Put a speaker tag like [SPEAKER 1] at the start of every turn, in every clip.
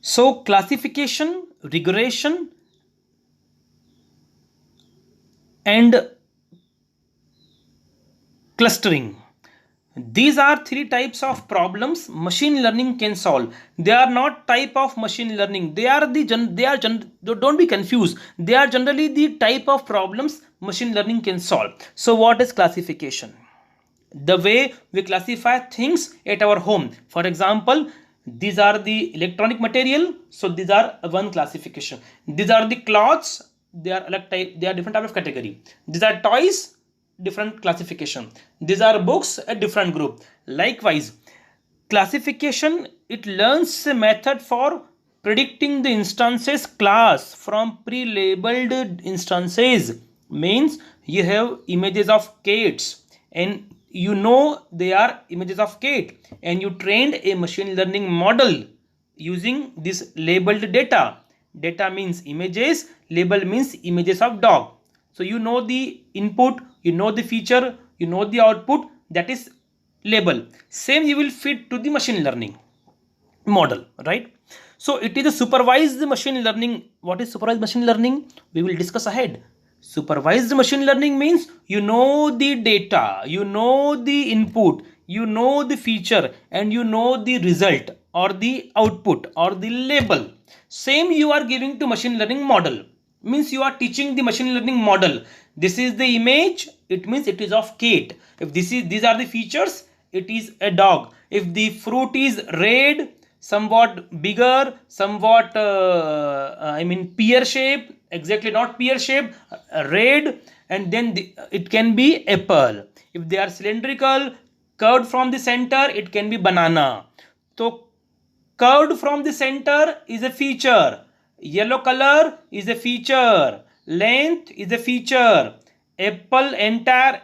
[SPEAKER 1] So classification, regression, and clustering. These are three types of problems machine learning can solve. They are not type of machine learning. They are don't be confused. They are generally the type of problems machine learning can solve. So what is classification? The way we classify things at our home. For example, these are the electronic material, so these are one classification. These are the clothes, they are they are different type of category. These are toys, different classification. These are books, a different group. Likewise, classification, it learns a method for predicting the instances class from pre-labeled instances. Means you have images of cats and you know they are images of cat, and you trained a machine learning model using this labeled data. Data means images, label means images of dog. So you know the input, you know the feature, you know the output, that is label. Same you will feed to the machine learning model, right? So it is a supervised machine learning. What is supervised machine learning? We will discuss ahead. Supervised machine learning means you know the data, you know the input, you know the feature, and you know the result or the output or the label. Same you are giving to machine learning model. Means you are teaching the machine learning model. This is the image, it means it is of cat. If these are the features, it is a dog. If the fruit is red, somewhat bigger, somewhat I mean pear shape, exactly not pear shape, red, and then it can be apple. If they are cylindrical, curved from the center, it can be banana. So curved from the center is a feature, yellow color is a feature, length is a feature, apple entire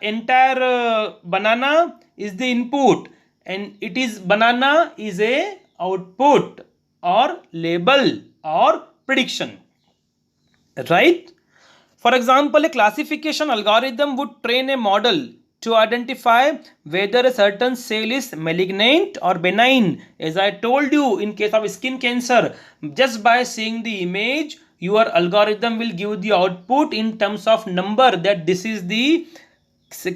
[SPEAKER 1] banana is the input, and it is banana is a output or label or prediction, right? For example, a classification algorithm would train a model to identify whether a certain cell is malignant or benign. As I told you, in case of skin cancer, just by seeing the image, your algorithm will give the output in terms of number, that this is the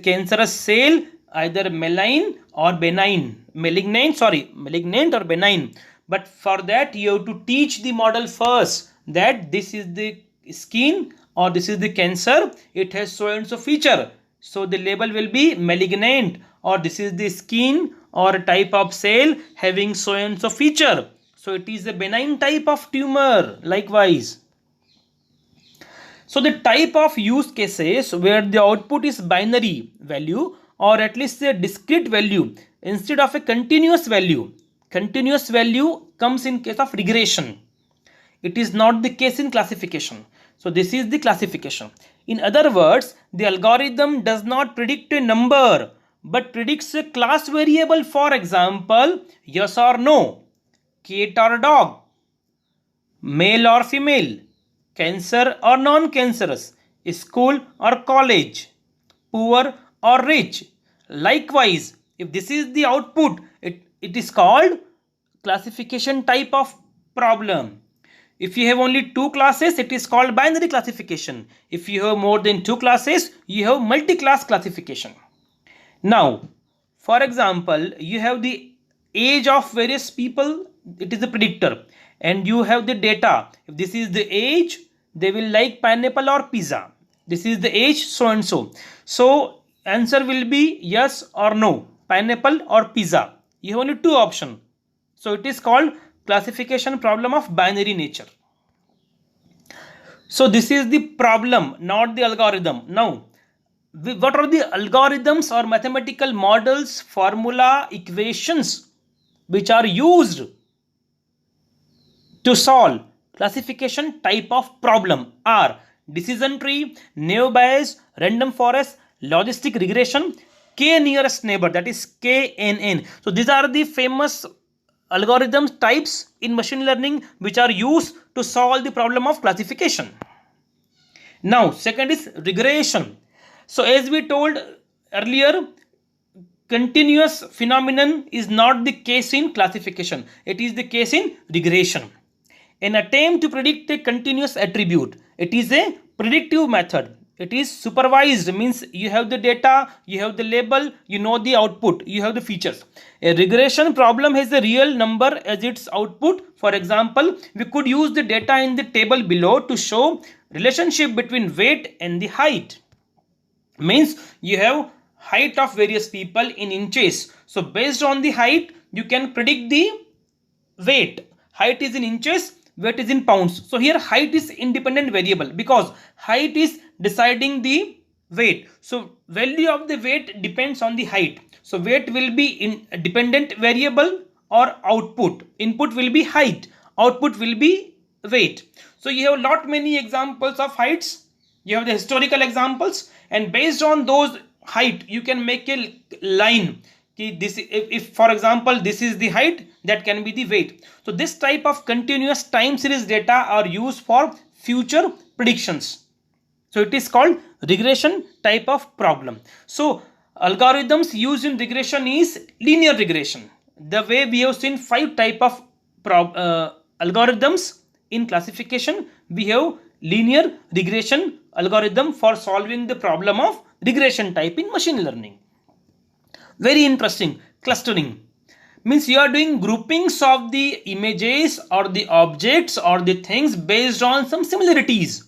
[SPEAKER 1] cancerous cell, either malign or benign, malignant or benign. But for that you have to teach the model first that this is the skin or this is the cancer, it has so and so feature, so the label will be malignant, or this is the skin or type of cell having so and so feature, so it is a benign type of tumor. Likewise, so the type of use cases where the output is binary value or at least a discrete value instead of a continuous value. Continuous value comes in case of regression. It is not the case in classification. So this is the classification. In other words, the algorithm does not predict a number but predicts a class variable. For example, yes or no, cat or dog, male or female, cancer or non-cancerous, school or college, poor or rich. Likewise, if this is the output, it is called classification type of problem. If you have only two classes, it is called binary classification. If you have more than two classes, you have multi-class classification. Now, for example, you have the age of various people, it is a predictor, and you have the data. If this is the age, they will like pineapple or pizza. This is the age, so and so. So, answer will be yes or no, pineapple or pizza. You have only two options. So, it is called classification problem of binary nature. So, this is the problem, not the algorithm. Now, what are the algorithms or mathematical models, formula, equations which are used to solve classification type of problem are decision tree, naive Bayes, random forest, logistic regression, k nearest neighbor, that is KNN. So these are the famous algorithms types in machine learning which are used to solve the problem of classification. Now, second is regression. So, as we told earlier, continuous phenomenon is not the case in classification. It is the case in regression. An attempt to predict a continuous attribute. It is a predictive method. It is supervised, means you have the data, you have the label, you know the output, you have the features. A regression problem has a real number as its output. For example, we could use the data in the table below to show relationship between weight and the height. Means you have height of various people in inches. So based on the height, you can predict the weight. Height is in inches, weight is in pounds. So here height is independent variable because height is deciding the weight. So value of the weight depends on the height. So weight will be in a dependent variable or output. Input will be height, output will be weight. So you have lot many examples of heights. You have the historical examples, and based on those height you can make a line. This, if for example this is the height, that can be the weight. So this type of continuous time series data are used for future predictions. So it is called regression type of problem. So algorithms used in regression is linear regression. The way we have seen 5 type of algorithms in classification, we have linear regression algorithm for solving the problem of regression type in machine learning. Very interesting. Clustering means you are doing groupings of the images or the objects or the things based on some similarities.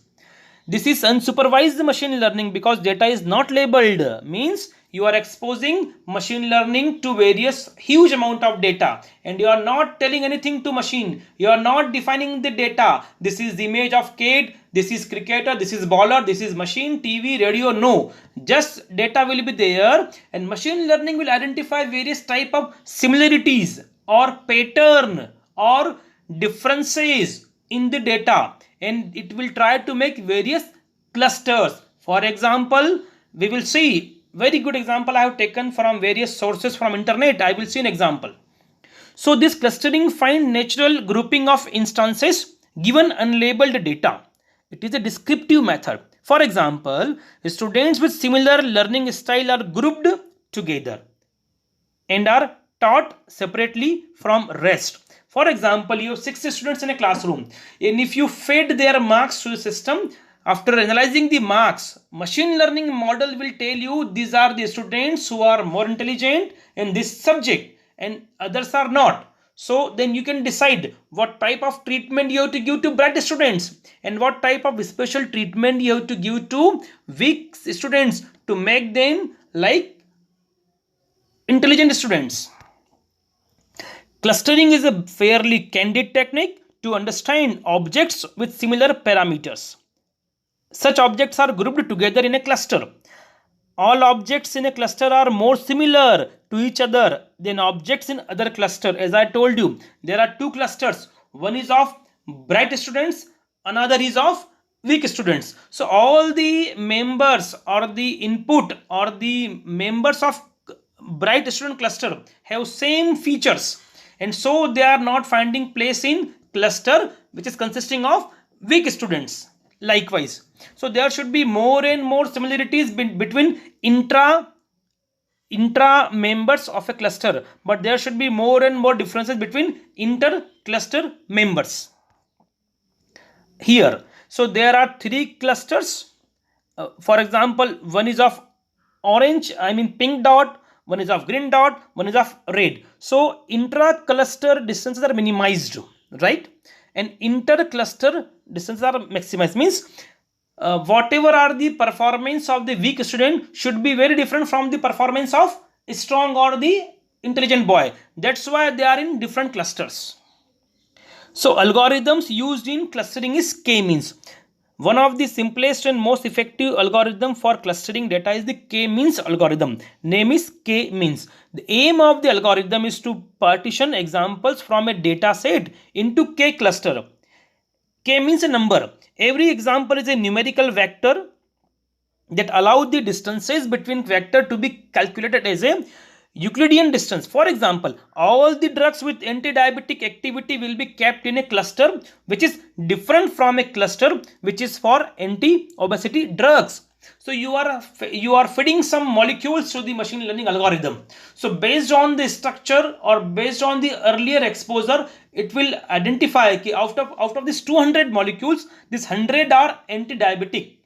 [SPEAKER 1] This is unsupervised machine learning because data is not labeled. Means you are exposing machine learning to various huge amount of data and you are not telling anything to machine. You are not defining the data. This is the image of kid, this is cricketer, this is bowler, this is machine, TV, radio. No, just data will be there and machine learning will identify various type of similarities or pattern or differences in the data, and it will try to make various clusters. For example, we will see very good example I have taken from various sources from internet. I will see an example. So this clustering find natural grouping of instances given unlabeled data. It is a descriptive method. For example, students with similar learning style are grouped together and are taught separately from rest. For example, you have 6 students in a classroom, and if you fed their marks to the system, after analyzing the marks, machine learning model will tell you these are the students who are more intelligent in this subject and others are not. So then you can decide what type of treatment you have to give to bright students and what type of special treatment you have to give to weak students to make them like intelligent students. Clustering is a fairly candid technique to understand objects with similar parameters. Such objects are grouped together in a cluster. All objects in a cluster are more similar to each other than objects in other cluster. As I told you, there are 2 clusters. One is of bright students, another is of weak students. So all the members or the input or the members of bright student cluster have same features, and so they are not finding place in cluster which is consisting of weak students. Likewise, so there should be more and more similarities between intra members of a cluster, but there should be more and more differences between inter cluster members here. So there are 3 clusters. For example, one is of pink dot, one is of green dot, one is of red. So intra cluster distances are minimized, right? And inter cluster distances are maximized. Means whatever are the performance of the weak student should be very different from the performance of strong or the intelligent boy. That's why they are in different clusters. So algorithms used in clustering is k-means. One of the simplest and most effective algorithm for clustering data is the k-means algorithm. Name is k-means. The aim of the algorithm is to partition examples from a data set into k cluster. K means a number. Every example is a numerical vector that allows the distances between vector to be calculated as a Euclidean distance. For example, all the drugs with anti-diabetic activity will be kept in a cluster which is different from a cluster which is for anti-obesity drugs. So you are feeding some molecules to the machine learning algorithm. So based on the structure or based on the earlier exposure, it will identify that out of these 200 molecules, these 100 are anti-diabetic,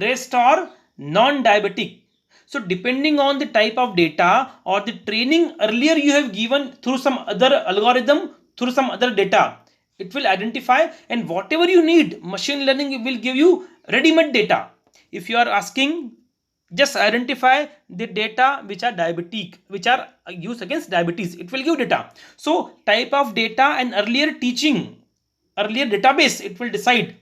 [SPEAKER 1] rest are non-diabetic. So depending on the type of data or the training earlier you have given through some other algorithm, through some other data, it will identify, and whatever you need, machine learning will give you ready-made data. If you are asking, just identify the data which are diabetic, which are used against diabetes, it will give data. So type of data and earlier teaching, earlier database, it will decide.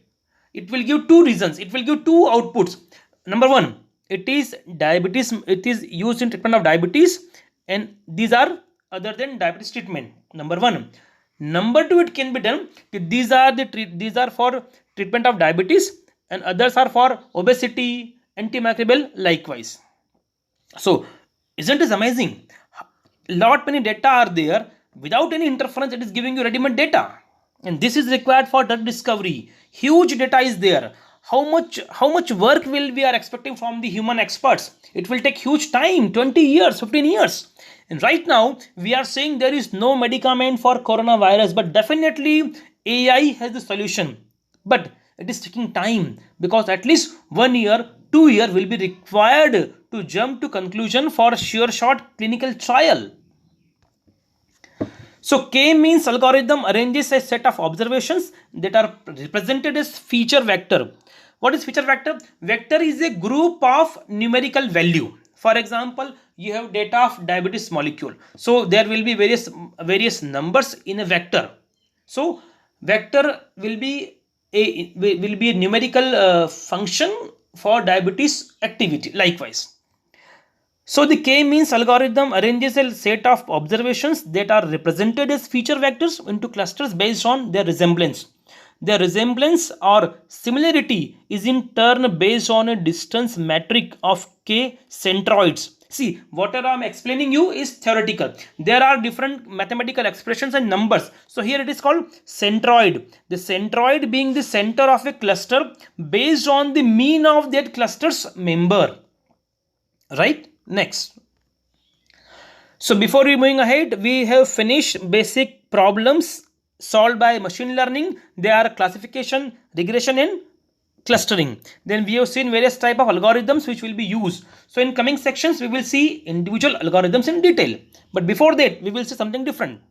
[SPEAKER 1] It will give two reasons, it will give two outputs. Number one, it is diabetes, it is used in treatment of diabetes, and these are other than diabetes treatment. Number one. Number two, it can be done, these are for treatment of diabetes and others are for obesity, antimicrobial likewise. So isn't this amazing? Lot many data are there, without any interference it is giving you ready-made data, and this is required for drug discovery. Huge data is there. How much work will we are expecting from the human experts? It will take huge time, 20 years, 15 years. And right now we are saying there is no medicament for coronavirus, but definitely AI has the solution. But it is taking time, because at least 1 year, 2 year will be required to jump to conclusion for sure short clinical trial. So K-means algorithm arranges a set of observations that are represented as feature vector. What is feature vector? Vector is a group of numerical value. For example, you have data of diabetes molecule. So there will be various numbers in a vector. So vector will be a numerical function for diabetes activity likewise. So the K-means algorithm arranges a set of observations that are represented as feature vectors into clusters based on their resemblance. Their resemblance or similarity is in turn based on a distance metric of K centroids. See, whatever I am explaining you is theoretical. There are different mathematical expressions and numbers. So here it is called centroid. The centroid being the center of a cluster based on the mean of that cluster's member. Right? Next. So before we moving ahead, we have finished basic problems solved by machine learning. They are classification, regression, and clustering. Then we have seen various type of algorithms which will be used. So in coming sections we will see individual algorithms in detail. But before that we will see something different.